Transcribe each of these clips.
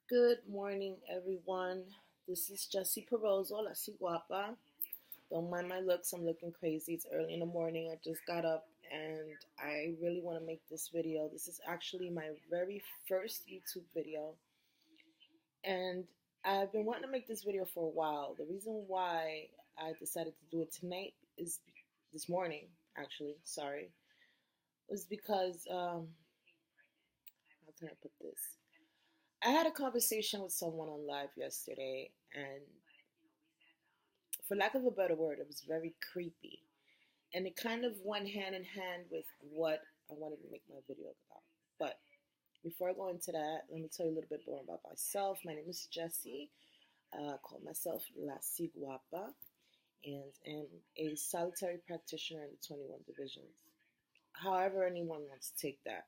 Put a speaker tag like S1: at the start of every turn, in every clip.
S1: Good morning, everyone. This is Jessie Perozo La Ciguapa. Don't mind my looks, I'm looking crazy. It's early in the morning. I just got up and I really want to make this video. This is actually my very first YouTube video. And I've been wanting to make this video for a while. The reason why I decided to do it tonight is this morning, actually, sorry, was because, how can I put this? I had a conversation with someone on live yesterday, and for lack of a better word, it was very creepy. And it kind of went hand in hand with what I wanted to make my video about. But before I go into that, let me tell you a little bit more about myself. My name is Jessie. I call myself La Ciguapa and am a solitary practitioner in the 21 divisions. However, anyone wants to take that,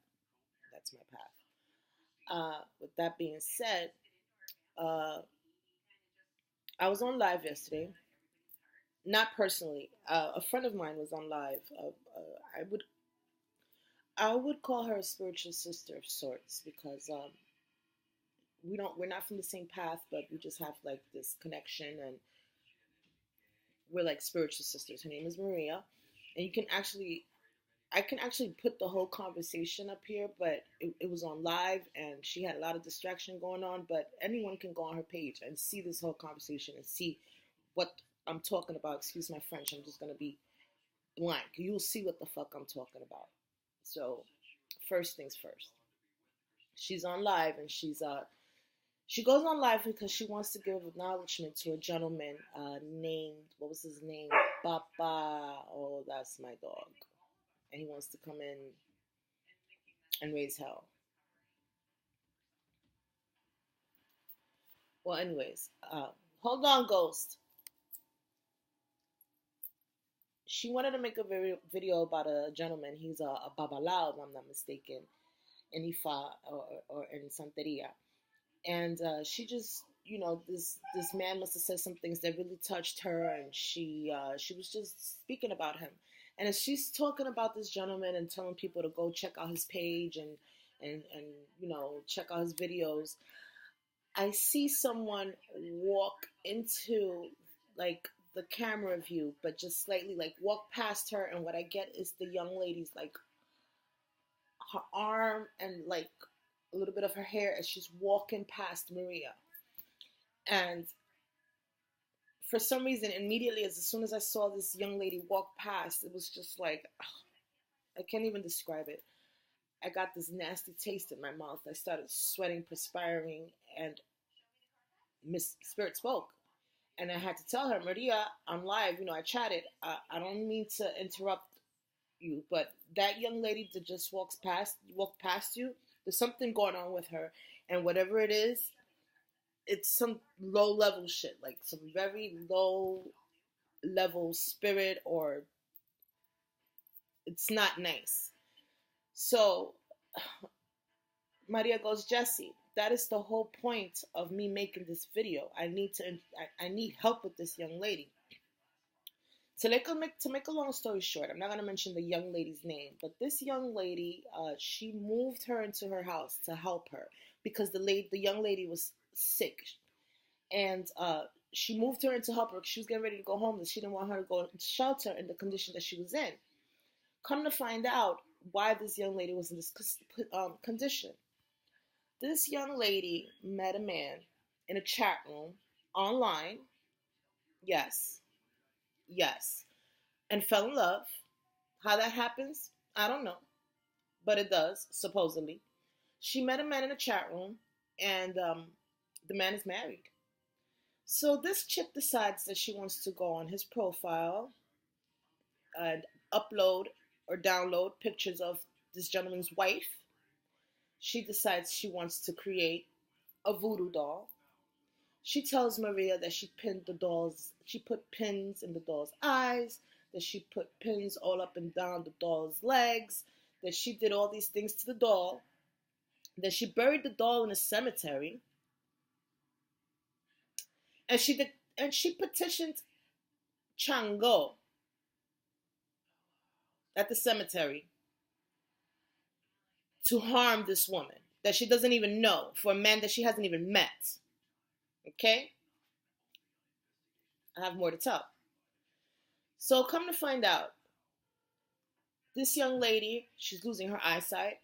S1: that's my path. With that being said, uh, I was on live yesterday. Not personally. A friend of mine was on live. I would call her a spiritual sister of sorts because we're not from the same path, but we just have like this connection, and we're like spiritual sisters. Her name is Maria, and I can actually put the whole conversation up here, but it was on live and she had a lot of distraction going on. But anyone can go on her page and see this whole conversation and see what I'm talking about. Excuse my French. I'm just gonna be blank. You'll see what the fuck I'm talking about. So, first things first. She's on live and she goes on live because she wants to give acknowledgement to a gentleman named, what was his name? Papa. Oh, that's my dog. And he wants to come in and raise hell. Well, anyways, hold on, Ghost. She wanted to make a video about a gentleman. He's a babalao, if I'm not mistaken, in Ifa or in Santeria. And she just, this man must have said some things that really touched her, and she was just speaking about him. And as she's talking about this gentleman and telling people to go check out his page and check out his videos, I see someone walk into like the camera view, but just slightly like walk past her, and what I get is the young lady's like her arm and like a little bit of her hair as she's walking past Maria. And for some reason, immediately as soon as I saw this young lady walk past, it was just like, I can't even describe it. I got this nasty taste in my mouth. I started sweating, perspiring, and Miss Spirit spoke. And I had to tell her, Maria, I'm live. I chatted. I don't mean to interrupt you, but that young lady that just walked past you, there's something going on with her. And whatever it is, it's some low level shit, like some very low level spirit, or it's not nice. So Maria goes, Jessie, that is the whole point of me making this video. I need help with this young lady. To make a long story short, I'm not gonna mention the young lady's name, but this young lady, she moved her into her house to help her because the young lady was sick, and she moved her in to help her. She was getting ready to go homeless. She didn't want her to go into shelter in the condition that she was in. Come to find out why this young lady was in this condition. This young lady met a man in a chat room online. Yes, yes, and fell in love. How that happens, I don't know, but it does, supposedly. She met a man in a chat room, and the man is married. So this chick decides that she wants to go on his profile and upload or download pictures of this gentleman's wife. She decides she wants to create a voodoo doll. She tells Maria that she put pins in the doll's eyes, that she put pins all up and down the doll's legs, that she did all these things to the doll, that she buried the doll in a cemetery, and she petitioned Chango at the cemetery to harm this woman. that she doesn't even know, for a man that she hasn't even met. Okay? I have more to tell. So come to find out, this young lady, she's losing her eyesight.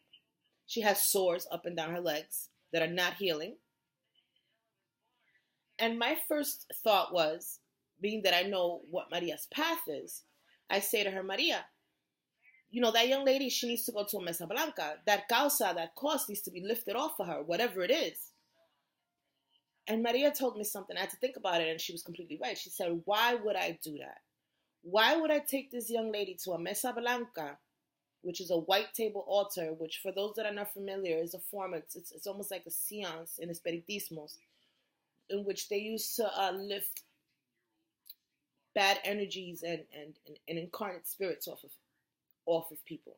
S1: She has sores up and down her legs that are not healing. And my first thought was, being that I know what Maria's path is, I say to her, Maria, you know, that young lady, she needs to go to a Mesa Blanca. That causa, that cost needs to be lifted off of her, whatever it is. And Maria told me something. I had to think about it, and she was completely right. She said, why would I do that? Why would I take this young lady to a Mesa Blanca, which is a white table altar, which for those that are not familiar is a form, it's almost like a seance in Espiritismos, in which they used to lift bad energies and incarnate spirits off of people.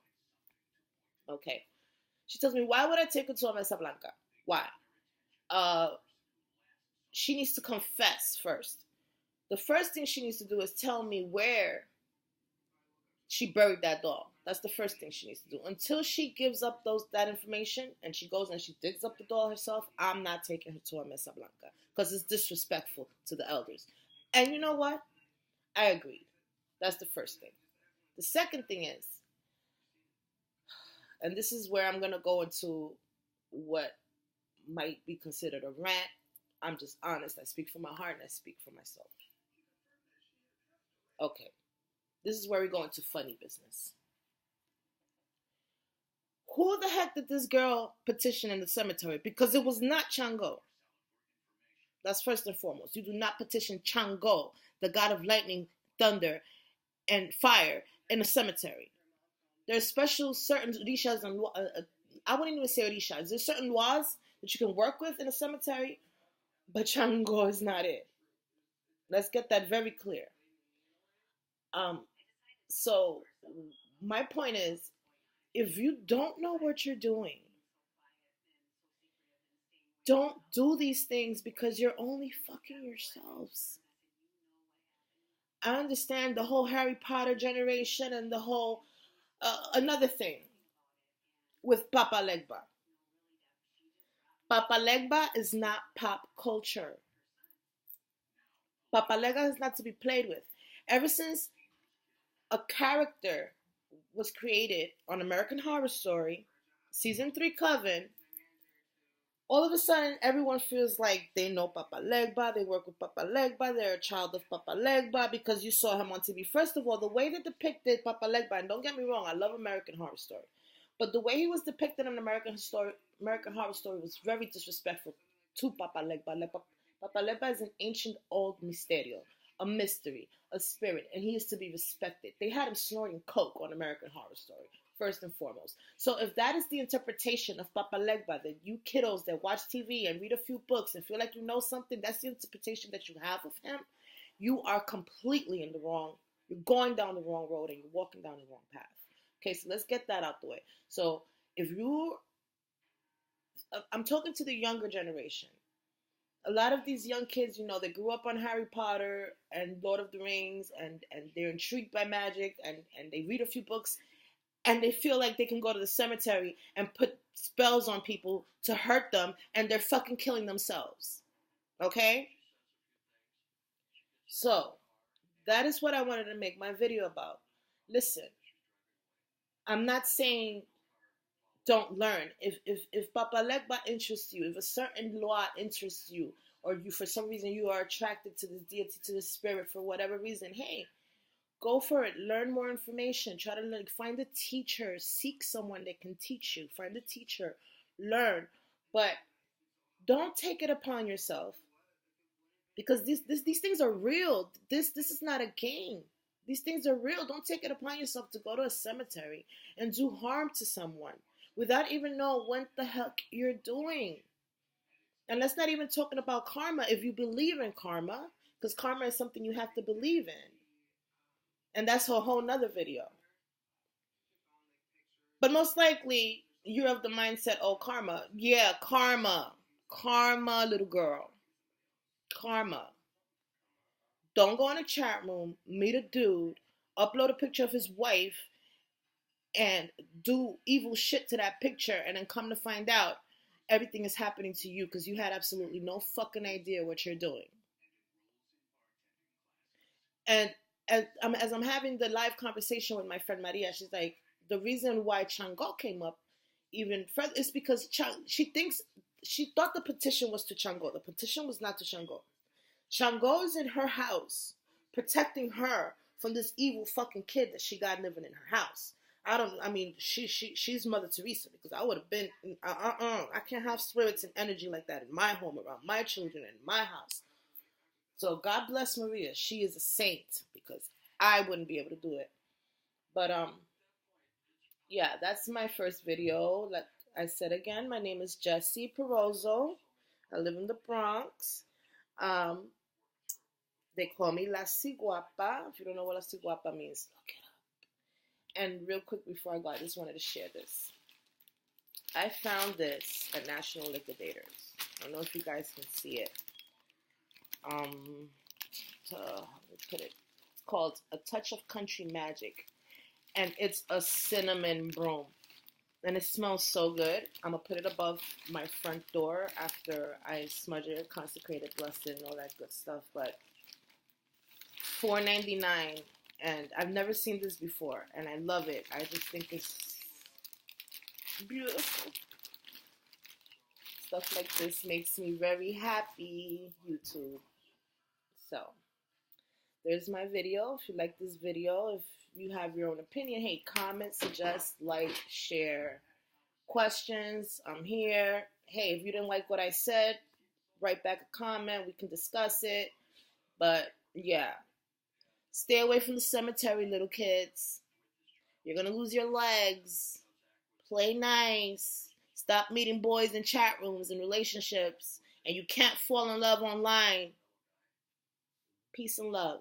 S1: Okay. She tells me, why would I take her to a Mesa Blanca? Why? She needs to confess first. The first thing she needs to do is tell me where she buried that doll. That's the first thing she needs to do. Until she gives up that information and she goes and she digs up the doll herself, I'm not taking her to a Mesa Blanca because it's disrespectful to the elders. And you know what? I agreed. That's the first thing. The second thing is, and this is where I'm going to go into what might be considered a rant. I'm just honest. I speak from my heart and I speak for myself. Okay. This is where we go into funny business. Who the heck did this girl petition in the cemetery? Because it was not Chango. That's first and foremost. You do not petition Chango, the god of lightning, thunder, and fire, in a cemetery. There's special certain rishas and I wouldn't even say rishas. There's certain laws that you can work with in a cemetery, but Chango is not it. Let's get that very clear. So my point is, if you don't know what you're doing, don't do these things because you're only fucking yourselves. I understand the whole Harry Potter generation and the whole, another thing with Papa Legba. Papa Legba is not pop culture. Papa Legba is not to be played with. Ever since a character was created on American Horror Story, Season 3 Coven, all of a sudden everyone feels like they know Papa Legba, they work with Papa Legba, they're a child of Papa Legba because you saw him on TV. First of all, the way they depicted Papa Legba, and don't get me wrong, I love American Horror Story, but the way he was depicted on American Horror Story was very disrespectful to Papa Legba. Papa Legba is an ancient old misterio, a mystery, a spirit, and he is to be respected. They had him snorting coke on American Horror Story, first and foremost. So if that is the interpretation of Papa Legba, that you kiddos that watch TV and read a few books and feel like you know something, that's the interpretation that you have of him, you are completely in the wrong, you're going down the wrong road and you're walking down the wrong path. Okay, so let's get that out the way. So if I'm talking to the younger generation. A lot of these young kids, you know, they grew up on Harry Potter and Lord of the Rings, and they're intrigued by magic, and they read a few books, and they feel like they can go to the cemetery and put spells on people to hurt them, and they're fucking killing themselves. Okay? So, that is what I wanted to make my video about. Listen, I'm not saying don't learn. If Papa Legba interests you, if a certain law interests you, or you for some reason you are attracted to this deity, to this spirit for whatever reason, hey, go for it. Learn more information. Try to find a teacher. Seek someone that can teach you. Find a teacher. Learn. But don't take it upon yourself, because these things are real. This is not a game. These things are real. Don't take it upon yourself to go to a cemetery and do harm to someone without even know what the heck you're doing. And let's not even talking about karma if you believe in karma, because karma is something you have to believe in. And that's a whole nother video. But most likely, you're of the mindset, oh, karma. Yeah, karma. Karma, little girl. Karma. Don't go in a chat room, meet a dude, upload a picture of his wife, and do evil shit to that picture, and then come to find out everything is happening to you because you had absolutely no fucking idea what you're doing. And as I'm having the live conversation with my friend Maria, she's like, the reason why Chango came up even further is because she thought the petition was to Chango. The petition was not to Chango. Chango is in her house protecting her from this evil fucking kid that she got living in her house. She's Mother Teresa, because I would have been, I can't have spirits and energy like that in my home, around my children, in my house. So God bless Maria. She is a saint, because I wouldn't be able to do it. But, yeah, that's my first video. Like I said again, my name is Jessie Perozo. I live in the Bronx. They call me La Ciguapa. If you don't know what La Ciguapa means, look it up. And real quick before I go, I just wanted to share this. I found this at National Liquidators. I don't know if you guys can see it. Let me put it. It's called A Touch of Country Magic. And it's a cinnamon broom. And it smells so good. I'm going to put it above my front door after I smudge it, consecrate it, bless it, and all that good stuff. But $4.99. And I've never seen this before. And I love it. I just think it's beautiful. Stuff like this makes me very happy, YouTube. So, there's my video. If you like this video, if you have your own opinion, hey, comment, suggest, like, share, questions, I'm here. Hey, if you didn't like what I said, write back a comment, we can discuss it. But, yeah, stay away from the cemetery, little kids. You're going to lose your legs. Play nice. Stop meeting boys in chat rooms and relationships. And you can't fall in love online. Peace and love.